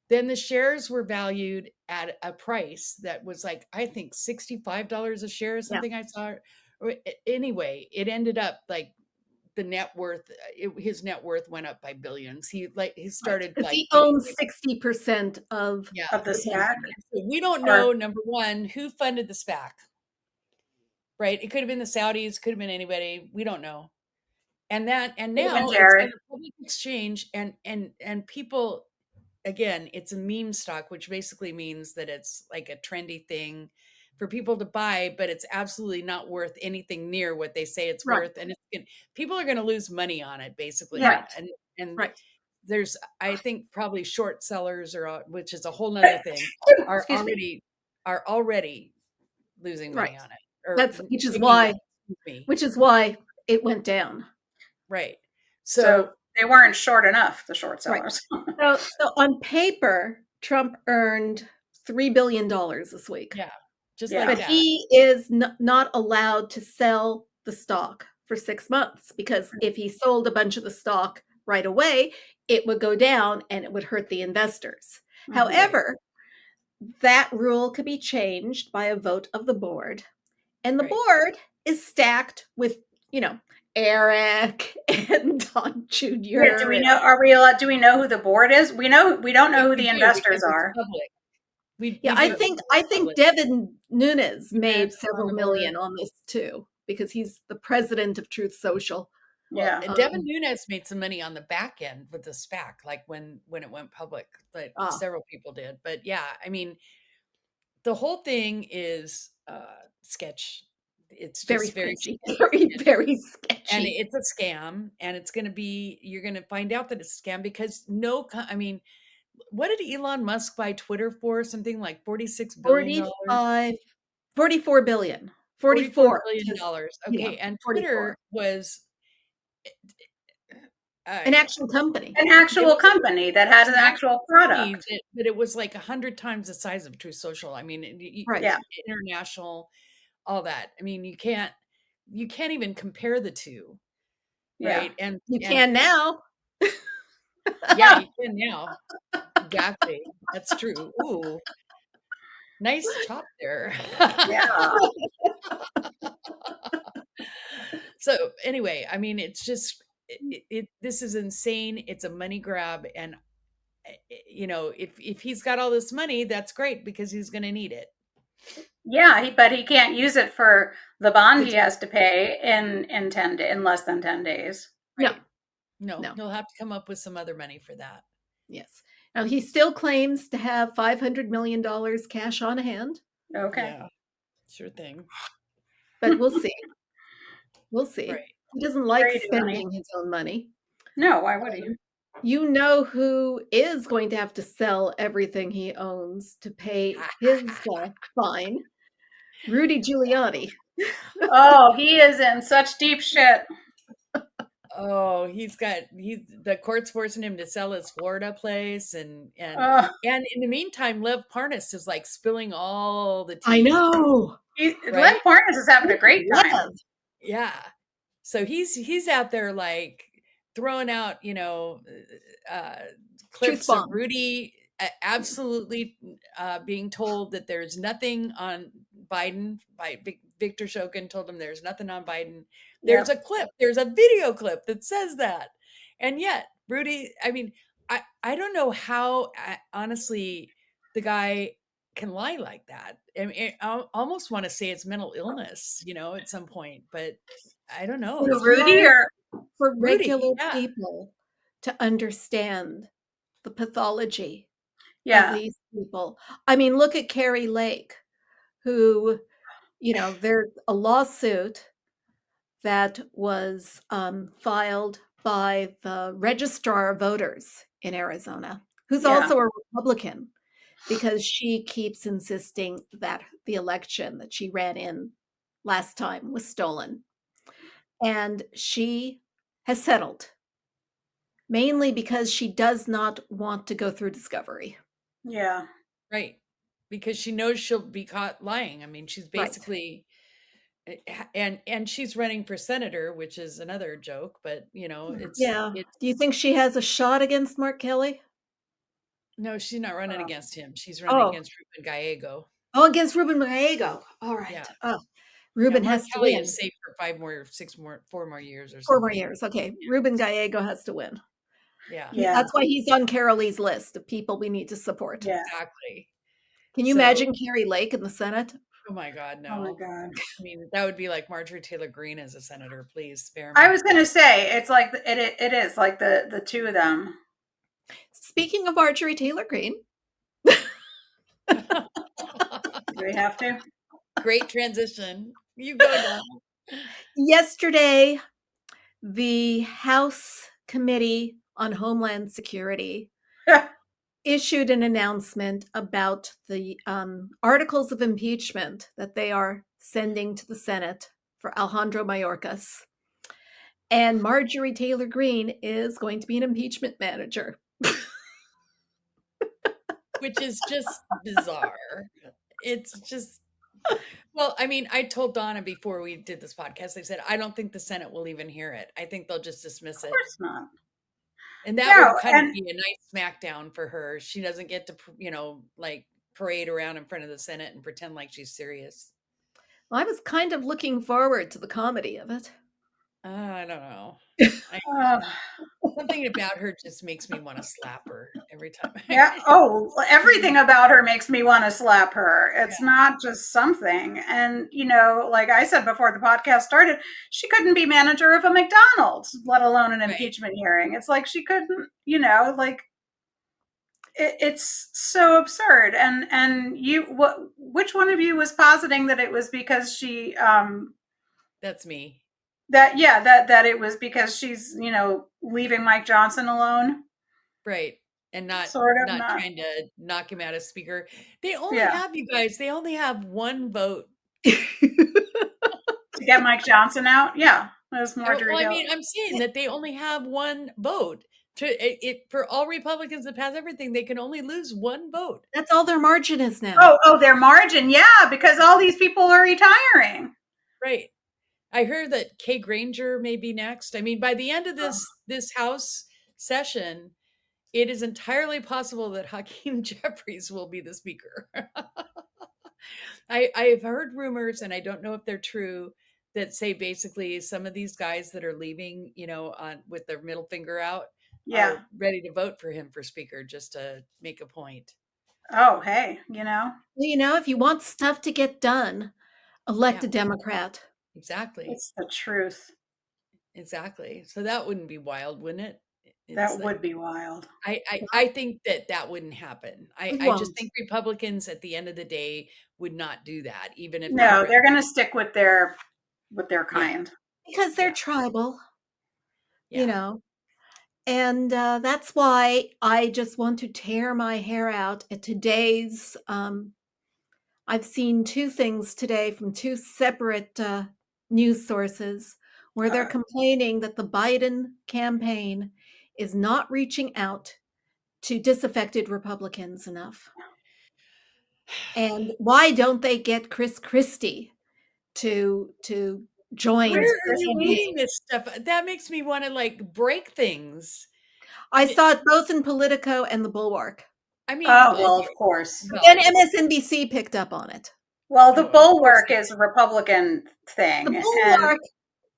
then the shares were valued at a price that was like, I think $65 a share or something. I saw. Anyway, it ended up like the net worth, his net worth went up by billions. He started like he owns 60% of the SPAC. So we don't know, number one, who funded the SPAC. Right? It could have been the Saudis, could have been anybody. We don't know. And now it's a public exchange, and people, again, it's a meme stock, which basically means that it's like a trendy thing for people to buy, but it's absolutely not worth anything near what they say it's worth. And people are going to lose money on it, basically. Right. And right. There's, I think, probably short sellers, which is a whole nother thing, are already losing money on it. Which is why it went down. Right. So they weren't short enough, the short sellers. Right. So on paper, Trump earned $3 billion this week. Yeah. Just like that. But he is not allowed to sell the stock for 6 months, because if he sold a bunch of the stock right away, it would go down and it would hurt the investors. Mm-hmm. However, that rule could be changed by a vote of the board. And the board is stacked with, Eric and Don Jr. Yeah, do we know? Do we know who the board is? We don't know who the investors are. I think Devin Nunes made several million on this too, because he's the president of Truth Social. Yeah, and Devin Nunes made some money on the back end with the SPAC, like when it went public, like several people did. But yeah, I mean, the whole thing is sketch. It's very just sketchy. Very sketchy. And it's a scam, and you're going to find out that it's a scam because what did Elon Musk buy Twitter for? Something like $46 billion? $44 billion. $44 billion. Okay, and Twitter was an actual company. An actual company that had an actual product. But it was like 100 times the size of Truth Social. I mean, international, all that. I mean, you can't even compare the two. Right? Yeah. And you can now. Yeah, you can now. Exactly. That's true. Ooh. Nice chop there. Yeah. So anyway, I mean, it's just this is insane. It's a money grab, and if he's got all this money, that's great because he's going to need it. Yeah, but he can't use it for the bond he has to pay in less than 10 days. Right? No, he'll have to come up with some other money for that. Yes. Now he still claims to have $500 million cash on hand. Okay. Yeah, sure thing. But we'll see. We'll see. Right. He doesn't like spending his own money. No, why would he? You know who is going to have to sell everything he owns to pay his fine? Rudy Giuliani. Oh, he is in such deep shit. Oh, the court's forcing him to sell his Florida place, and in the meantime, Lev Parnas is like spilling all the tea. I know. Lev Parnas is having a great time. Yeah, so he's out there like throwing out clips of Rudy absolutely being told that there's nothing on Biden. By Victor Shokin told him there's nothing on Biden. There's a clip. There's a video clip that says that. And yet, Rudy, I mean, I don't know how, honestly, the guy can lie like that. I mean, I almost want to say it's mental illness, at some point, but I don't know. For Rudy or for regular people to understand the pathology of these people. I mean, look at Carrie Lake, who, there's a lawsuit that was filed by the registrar of voters in Arizona, who's also a Republican, because she keeps insisting that the election that she ran in last time was stolen. And she has settled, mainly because she does not want to go through discovery. Yeah. Right. Because she knows she'll be caught lying. I mean, she's basically... And she's running for senator, which is another joke, but it's do you think she has a shot against Mark Kelly? No, she's not running against him. She's running against Ruben Gallego. Against Ruben Gallego. All right. Yeah. Ruben has to win. Is safe for 4 more years or something. 4 more years. Okay. Yeah. Ruben Gallego has to win. Yeah. That's why he's on Karoli's list of people we need to support. Yeah. Exactly. Can you imagine Carrie Lake in the Senate? Oh my God, no. Oh my God. I mean, that would be like Marjorie Taylor Greene as a senator. Please spare me. I was going to say, it's like, it is like the two of them. Speaking of Marjorie Taylor Greene. Do we have to? Great transition. You go, Donna. Yesterday, the House Committee on Homeland Security issued an announcement about the articles of impeachment that they are sending to the Senate for Alejandro Mayorkas. And Marjorie Taylor Greene is going to be an impeachment manager. Which is just bizarre. It's just, well, I mean, I told Donna before we did this podcast, I said, I don't think the Senate will even hear it. I think they'll just dismiss it. Of course not. And that would kind of be a nice smackdown for her. She doesn't get to, like parade around in front of the Senate and pretend like she's serious. Well, I was kind of looking forward to the comedy of it. I don't know. Something about her just makes me want to slap her every time. Yeah. Oh, everything about her makes me want to slap her. It's not just something. And, like I said before the podcast started, she couldn't be manager of a McDonald's, let alone an impeachment hearing. It's like she couldn't, it's so absurd. And which one of you was positing that it was because she, that's me. That it was because she's, leaving Mike Johnson alone. Right. And not trying to knock him out as speaker. They only have, you guys, they only have one vote. To get Mike Johnson out? Yeah. That Marjorie. Well, I mean, I'm saying that they only have one vote. For all Republicans that pass everything, they can only lose one vote. That's all their margin is now. Oh, their margin. Yeah, because all these people are retiring. Right. I heard that Kay Granger may be next. I mean, by the end of this House session, it is entirely possible that Hakeem Jeffries will be the speaker. I've heard rumors, and I don't know if they're true, that say basically some of these guys that are leaving, with their middle finger out, are ready to vote for him for speaker just to make a point. Oh, hey, if you want stuff to get done, elect a Democrat. Exactly. It's the truth. Exactly. So that wouldn't be wild, wouldn't it? That would be wild. I think that wouldn't happen. I just think Republicans at the end of the day would not do that, even if they're going to stick with their kind because they're tribal, and that's why I just want to tear my hair out at today's. I've seen two things today from two separate news sources where they're complaining that the Biden campaign is not reaching out to disaffected Republicans enough. And why don't they get Chris Christie to join? Where are you reading this stuff? That makes me want to break things. I saw it both in Politico and the Bulwark. I mean, well, of course. And MSNBC picked up on it. Well, the Bulwark is a Republican thing. The Bulwark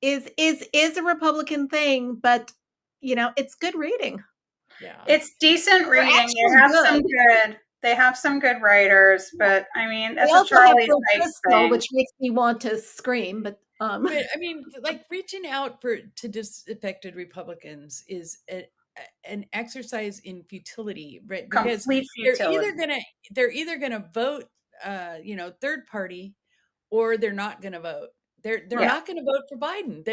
is a Republican thing, but it's good reading. Yeah, it's decent reading. They have some good writers, but I mean, that's a Charlie thing, which makes me want to scream. But I mean, reaching out to disaffected Republicans is an exercise in futility, right? Because complete futility. They're either gonna vote, third party, or they're not gonna vote. They're not gonna vote for Biden.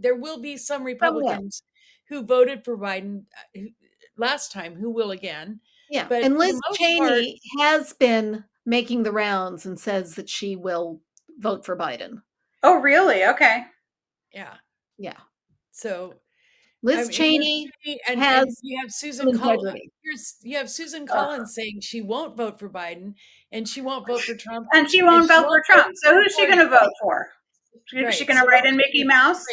There will be some Republicans who voted for Biden last time who will again. Yeah, but and Liz Cheney has been making the rounds and says that she will vote for Biden. Oh, really? Okay. Yeah. So Liz Cheney has you have Susan Collins. You have Susan Collins saying she won't vote for Biden and she won't vote for Trump. And she won't vote for Trump. So who's she going to vote for? Is she going to write in Mickey Mouse?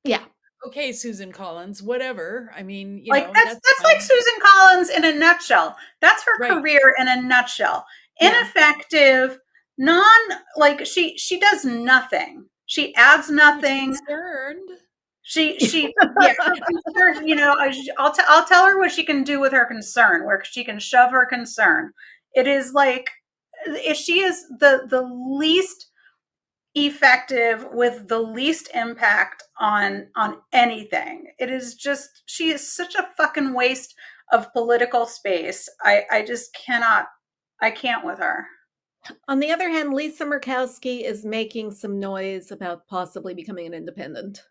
Yeah. Okay, Susan Collins, whatever. I mean, that's like Susan Collins in a nutshell. That's her career in a nutshell. Ineffective, she does nothing. She adds nothing. Concerned. I'll tell her what she can do with her concern, where she can shove her concern. It is if she is the least effective with the least impact on anything. It is just, she is such a fucking waste of political space. I just cannot, I can't with her. On the other hand, Lisa Murkowski is making some noise about possibly becoming an independent.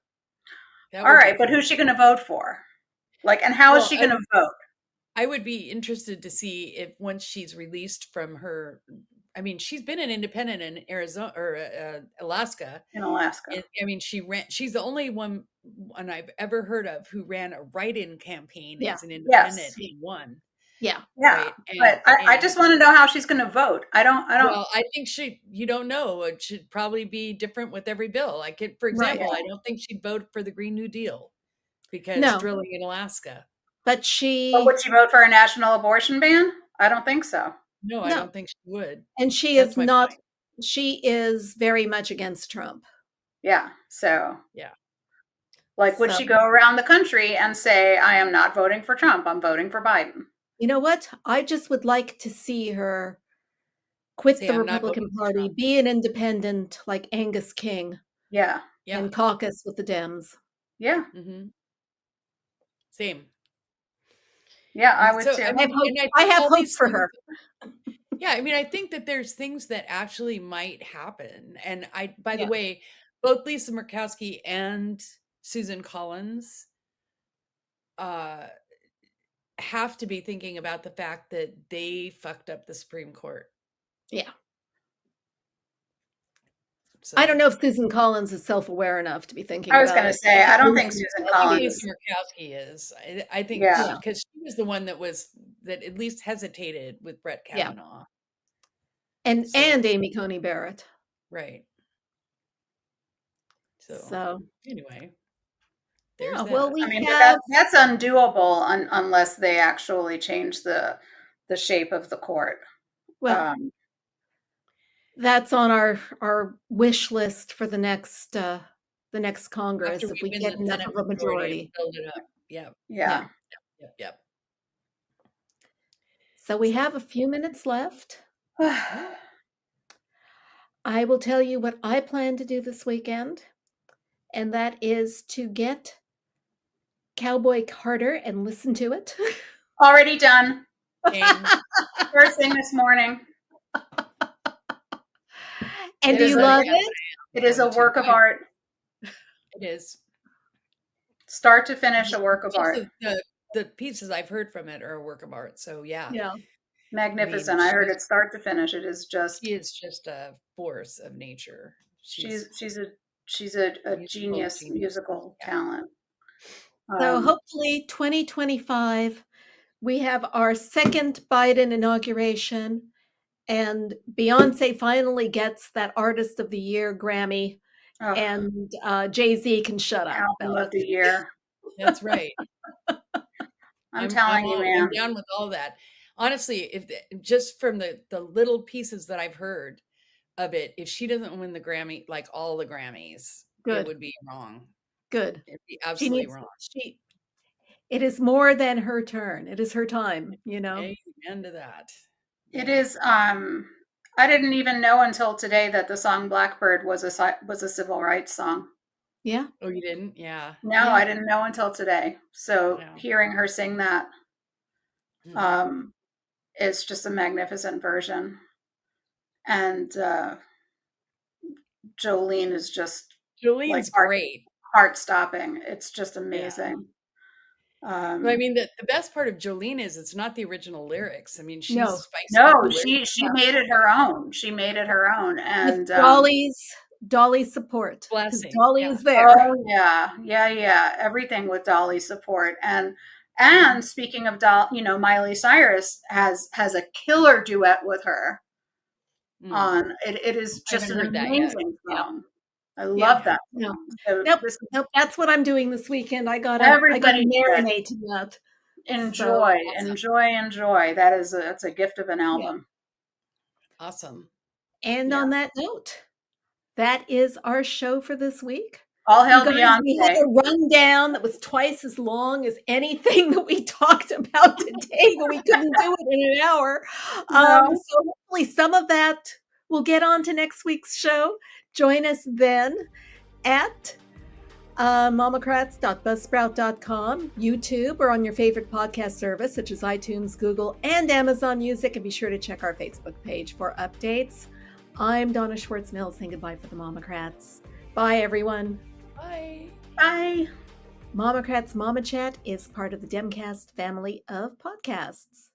All right, but who's she going to vote for? Like, and how is she going to vote? I would be interested to see if once she's released from her, I mean, she's been an independent in Arizona or Alaska. In Alaska. I mean, she's the only one I've ever heard of who ran a write-in campaign as an independent and won. Yeah. Yeah. Right? But I just want to know how she's going to vote. I don't. Well, I think you don't know. It should probably be different with every bill. Like, for example, I don't think she'd vote for the Green New Deal because drilling in Alaska. But would she vote for a national abortion ban? I don't think so. No, I don't think she would. And she is not. She is very much against Trump. Yeah. So. Yeah. Like, would she go around the country and say, I am not voting for Trump, I'm voting for Biden? You know what? I just would like to see her quit the Republican Party, be an independent like Angus King. Yeah. And caucus with the Dems. Yeah. Mm-hmm. Same. Yeah, I would too. I have hope for her. Yeah, I mean, I think that there's things that actually might happen. And by the way, both Lisa Murkowski and Susan Collins have to be thinking about the fact that they fucked up the Supreme Court. Yeah. So, I don't know if Susan Collins is self-aware enough to be thinking about it. I was going to say, I don't think Susan Collins. Lisa Murkowski is. I think because she was the one that at least hesitated with Brett Kavanaugh. And Amy Coney Barrett. Right. So anyway. Yeah, well, that's undoable unless they actually change the shape of the court. Well, that's on our wish list for the next Congress if we get enough of a majority. Build it up. Yeah. Yep. So we have a few minutes left. I will tell you what I plan to do this weekend, and that is to get Cowboy Carter and listen to it. Already done. First thing this morning. And do you love it? It is a work of art. It is. Start to finish, a work of art. The pieces I've heard from it are a work of art. So yeah. Magnificent. I heard it start to finish. It is just. She is just a force of nature. She's a genius, musical talent. So hopefully 2025, we have our second Biden inauguration, and Beyonce finally gets that Artist of the Year Grammy, and Jay-Z can shut up. Album of the Year. That's right. I'm telling you, man. I'm down with all that. Honestly, if just from the little pieces that I've heard of it, if she doesn't win the Grammy, like all the Grammys, it would be wrong. Good. It'd be absolutely wrong. It is more than her turn. It is her time, you know. Amen to that. It is. I didn't even know until today that the song Blackbird was a civil rights song. Yeah. Oh, you didn't? Yeah. No, I didn't know until today. So hearing her sing that, is just a magnificent version. And Jolene is just great. Heart-stopping. It's just amazing. I mean, the best part of Jolene is it's not the original lyrics. I mean, she made it her own. She made it her own, and Dolly's support. Blessing. Dolly is there. Oh yeah. Everything with Dolly's support, and speaking of Miley Cyrus has a killer duet with her. On it is just an amazing song. I love that. No. So nope. That's what I'm doing this weekend. I gotta marinate to that. Enjoy. That's a gift of an album. Yeah. Awesome. And on that note, that is our show for this week. All hail Beyonce. We had a rundown that was twice as long as anything that we talked about today, but we couldn't do it in an hour. So hopefully some of that we'll get on to next week's show. Join us then at MOMocrats.buzzsprout.com, YouTube, or on your favorite podcast service such as iTunes, Google, and Amazon Music. And be sure to check our Facebook page for updates. I'm Donna Schwartz Mills saying goodbye for the MOMocrats. Bye, everyone. Bye. Bye. MOMocrats MOMochat is part of the Demcast family of podcasts.